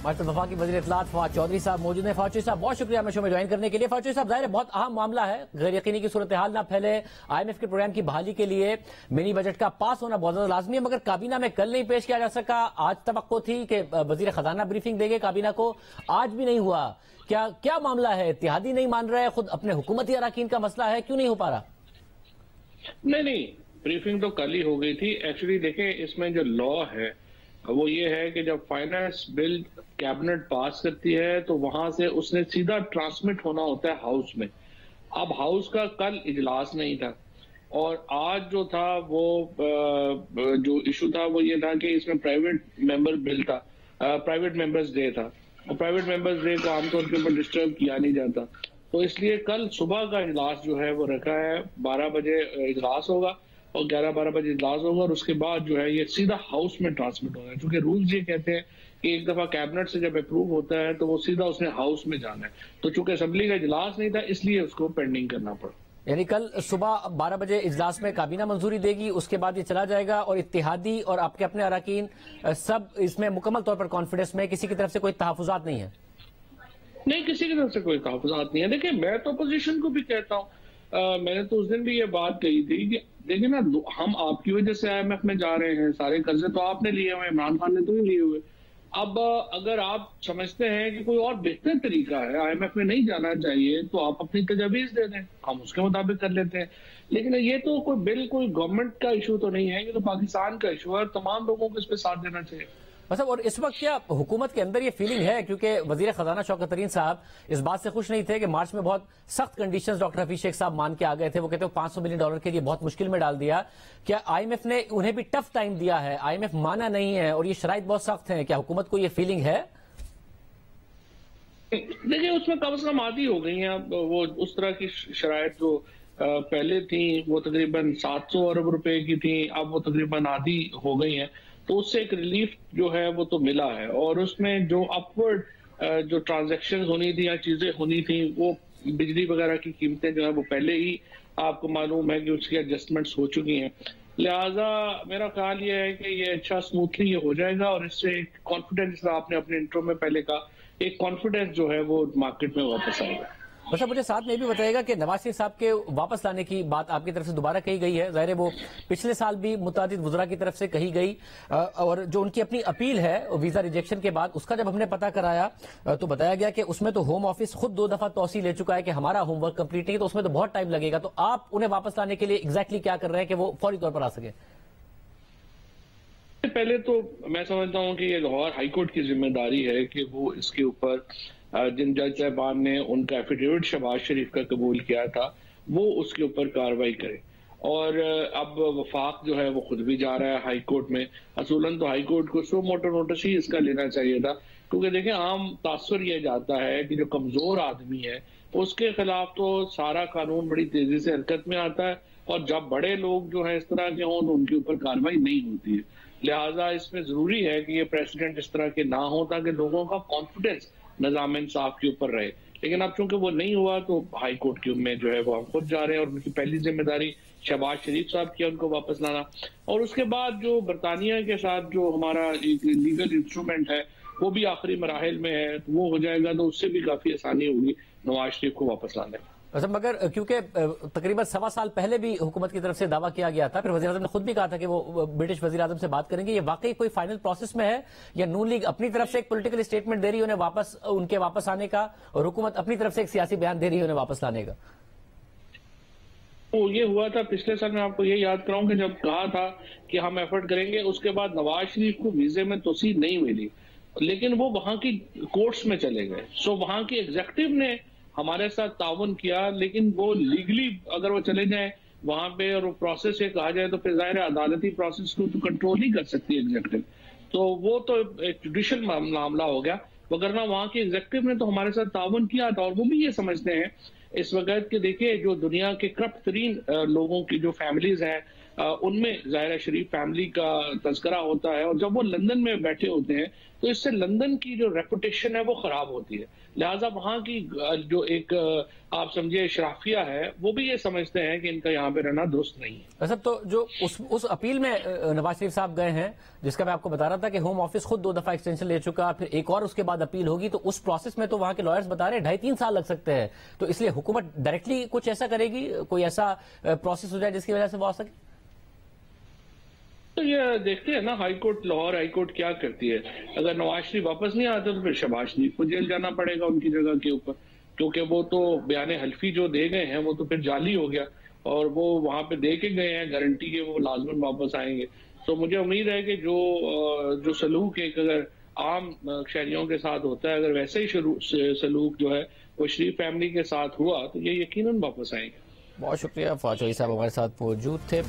हमारे तो वफाकी वज़ीर इत्तलात फवाद चौधरी साहब मौजूद हैं। फवाद चौधरी साहब बहुत शुक्रिया हमें शो में ज्वाइन करने के लिए। फवाद चौधरी साहब, जाहिर है बहुत अहम मामला है, गैर यकीनी की सूरत हाल ना फैले, IMF के प्रोग्राम की बहाली के लिए मिनी बजट का पास होना बहुत ज्यादा लाजमी है, मगर काबीना में कल नहीं पेश किया जा सका। आज तवक्को थी कि वजीर खजाना ब्रीफिंग देंगे काबीना को, आज भी नहीं हुआ। क्या मामला है? इत्तेहादी नहीं मान रहे, खुद अपने हुकूमती अराकीन का मसला है, क्यों नहीं हो पा रहा? नहीं, ब्रीफिंग तो कल ही हो गई थी। एक्चुअली देखें, इसमें जो लॉ है वो ये है कि जब फाइनेंस बिल कैबिनेट पास करती है तो वहां से उसने सीधा ट्रांसमिट होना होता है हाउस में। अब हाउस का कल इजलास नहीं था और आज जो था वो जो इशू था वो ये था कि इसमें प्राइवेट मेंबर बिल था, प्राइवेट मेंबर्स डे था और प्राइवेट मेंबर्स डे को आमतौर के ऊपर डिस्टर्ब किया नहीं जाता, तो इसलिए कल सुबह का इजलास जो है वो रखा है। 12 बजे इजलास होगा और 11-12 बजे इजलास होगा और उसके बाद जो है ये सीधा हाउस में ट्रांसमिट होगा, क्योंकि रूल्स ये कहते हैं कि एक दफा कैबिनेट से जब अप्रूव होता है तो वो सीधा उसने हाउस में जाना है। तो चूंकि असेंबली का इजलास नहीं था इसलिए उसको पेंडिंग करना पड़ा। यानी कल सुबह 12 बजे इजलास में काबीना मंजूरी देगी, उसके बाद ये चला जाएगा और इत्तेहादी और आपके अपने अराकीन सब इसमें मुकम्मल तौर पर कॉन्फिडेंस में, किसी की तरफ से कोई तहफुजात नहीं है? नहीं, किसी की तरफ से कोई तहफुजात नहीं है। देखिए, मैं तो अपोजिशन को भी कहता हूँ, मैंने तो उस दिन भी ये बात कही थी कि देखिए ना, हम आपकी वजह से IMF में जा रहे हैं, सारे कर्जे तो आपने लिए हुए, इमरान खान ने तो नहीं लिए हुए। अब अगर आप समझते हैं कि कोई और बेहतर तरीका है, IMF में नहीं जाना चाहिए, तो आप अपनी तजवीज दे दें, हम उसके मुताबिक कर लेते हैं। लेकिन ये तो कोई बिल कोई गवर्नमेंट का इशू तो नहीं है, ये तो पाकिस्तान का इशू है और तमाम लोगों को इस पर साथ देना चाहिए। मतलब और इस वक्त क्या हुकूमत के अंदर ये फीलिंग है, क्योंकि वजीर खजाना शौकत तरीन साहब इस बात से खुश नहीं थे कि मार्च में बहुत सख्त कंडीशंस डॉक्टर हफीज शेख साहब मान के आ गए थे, वो कहते हैं $500 मिलियन के लिए बहुत मुश्किल में डाल दिया। क्या IMF ने उन्हें भी टफ टाइम दिया है? IMF माना नहीं है और ये शराइत बहुत सख्त है, क्या हुकूमत को ये फीलिंग है? देखिए, उसमें कम से कम आदी हो गई हैं अब वो उस तरह की शराइत जो पहले थी वो तकरीबन 700 अरब रुपए की थी, अब वो तकरीबन आधी हो गई हैं, तो उससे एक रिलीफ जो है वो तो मिला है। और उसमें जो अपवर्ड जो ट्रांजैक्शन होनी थी या चीजें होनी थी, वो बिजली वगैरह की कीमतें जो है वो पहले ही आपको मालूम है कि उसकी एडजस्टमेंट्स हो चुकी हैं। लिहाजा मेरा ख्याल ये है कि ये अच्छा स्मूथली ये हो जाएगा और इससे कॉन्फिडेंस, आपने अपने इंट्रो में पहले कहा, एक कॉन्फिडेंस जो है वो मार्केट में वापस आएगा। बस मुझे साथ में ये भी बताइएगा कि नवाज शरीफ साहब के वापस लाने की बात आपकी तरफ से दोबारा कही गई है। जाहिर है वो पिछले साल भी मुतादिद वुज़रा की तरफ से कही गई और जो उनकी अपनी अपील है वीजा रिजेक्शन के बाद, उसका जब हमने पता कराया तो बताया गया कि उसमें तो होम ऑफिस खुद 2 दफा तौसी ले चुका है कि हमारा होमवर्क कंप्लीट नहीं है, तो उसमें तो बहुत टाइम लगेगा। तो आप उन्हें वापस लाने के लिए एग्जैक्टली क्या कर रहे हैं कि वो फौरी तौर पर आ सके? पहले तो मैं समझता हूं कि ये लाहौर हाईकोर्ट की जिम्मेदारी है कि वो इसके ऊपर जिन जज साहबान ने उनका एफिडेविट शहबाज शरीफ का कबूल किया था वो उसके ऊपर कार्रवाई करे। और अब वफाक जो है वो खुद भी जा रहा है हाई कोर्ट में। असूलन तो हाई कोर्ट को सो मोटर नोटिस ही इसका लेना चाहिए था, क्योंकि देखें आम तासुर ये जाता है कि जो कमजोर आदमी है उसके खिलाफ तो सारा कानून बड़ी तेजी से हरकत में आता है और जब बड़े लोग जो है इस तरह के हों तो उनके ऊपर कार्रवाई नहीं होती है। लिहाजा इसमें जरूरी है कि ये प्रेसिडेंट इस तरह के ना हो ताकि लोगों का कॉन्फिडेंस निजाम इंसाफ के ऊपर रहे। लेकिन अब चूंकि वो नहीं हुआ तो हाई कोर्ट में जो है वो हम खुद जा रहे हैं और उनकी पहली जिम्मेदारी शहबाज शरीफ साहब की उनको वापस लाना। और उसके बाद जो बरतानिया के साथ जो हमारा एक लीगल इंस्ट्रूमेंट है वो भी आखिरी मराहिल में है, तो वो हो जाएगा तो उससे भी काफी आसानी होगी नवाज शरीफ को वापस लाने में। अच्छा, मगर क्योंकि तकरीबन 1.25 साल पहले भी हुकूमत की तरफ से दावा किया गया था, फिर वज़ीर आज़म ने खुद भी कहा था कि वो ब्रिटिश वज़ीर आज़म से बात करेंगे, ये वाकई कोई फाइनल प्रोसेस में है या नून लीग अपनी तरफ से एक पॉलिटिकल स्टेटमेंट दे रही है उन्हें उनके वापस आने का और हुकूमत अपनी तरफ से एक सियासी बयान दे रही है उन्हें वापस लाने का? तो ये हुआ था पिछले साल, मैं आपको ये याद कराऊं कि जब कहा था कि हम एफर्ट करेंगे, उसके बाद नवाज शरीफ को वीजे में तोसी नहीं मिली, लेकिन वो वहां की कोर्ट्स में चले गए। सो वहां की एग्जीक्यूटिव ने हमारे साथ ताउन किया, लेकिन वो लीगली अगर वो चले जाए वहां पे और वो प्रोसेस से कहा जाए तो फिर जाहिर है अदालती प्रोसेस को तो कंट्रोल नहीं कर सकती एग्जीक्यूटिव, तो वो तो एक जुडिशल मामला हो गया। वगरना वहां की एग्जीक्यूटिव ने तो हमारे साथ ताउन किया था और वो भी ये समझते हैं इस वक्त कि देखिए जो दुनिया के करप्ट तरीन लोगों की जो फैमिलीज हैं उनमें ज़ाहिर है शरीफ फैमिली का तज़किरा होता है, और जब वो लंदन में बैठे होते हैं तो इससे लंदन की जो रेपुटेशन है वो खराब होती है। लिहाजा वहां की जो एक आप समझिए शराफिया है, वो भी ये समझते हैं कि इनका यहाँ पे रहना दुरुस्त नहीं है। वैसे तो जो उस अपील में नवाज शरीफ साहब गए हैं, जिसका मैं आपको बता रहा था कि होम ऑफिस खुद 2 दफा एक्सटेंशन ले चुका, फिर एक और उसके बाद अपील होगी, तो उस प्रोसेस में तो वहां के लॉयर्स बता रहे हैं 2.5-3 साल लग सकते हैं। तो इसलिए हुकूमत डायरेक्टली कुछ ऐसा करेगी, कोई ऐसा प्रोसेस हो जाए जिसकी वजह से वो आ सके। तो ये देखते हैं ना हाईकोर्ट, लाहौर हाईकोर्ट क्या करती है। अगर नवाज शरीफ वापस नहीं आते तो फिर शहबाज शरीफ को जेल जाना पड़ेगा उनकी जगह के ऊपर, क्योंकि वो तो बयान हल्फी जो दे गए हैं वो तो फिर जाली हो गया, और वो वहां पे दे के गए हैं गारंटी के वो लाजमन वापस आएंगे। तो मुझे उम्मीद है कि जो सलूक एक अगर आम शहरियों के साथ होता है, अगर वैसे ही सलूक जो है वो शरीफ फैमिली के साथ हुआ तो ये यकीनन वापस आएंगे। बहुत शुक्रिया, फवाद चौधरी साहब हमारे साथ मौजूद थे।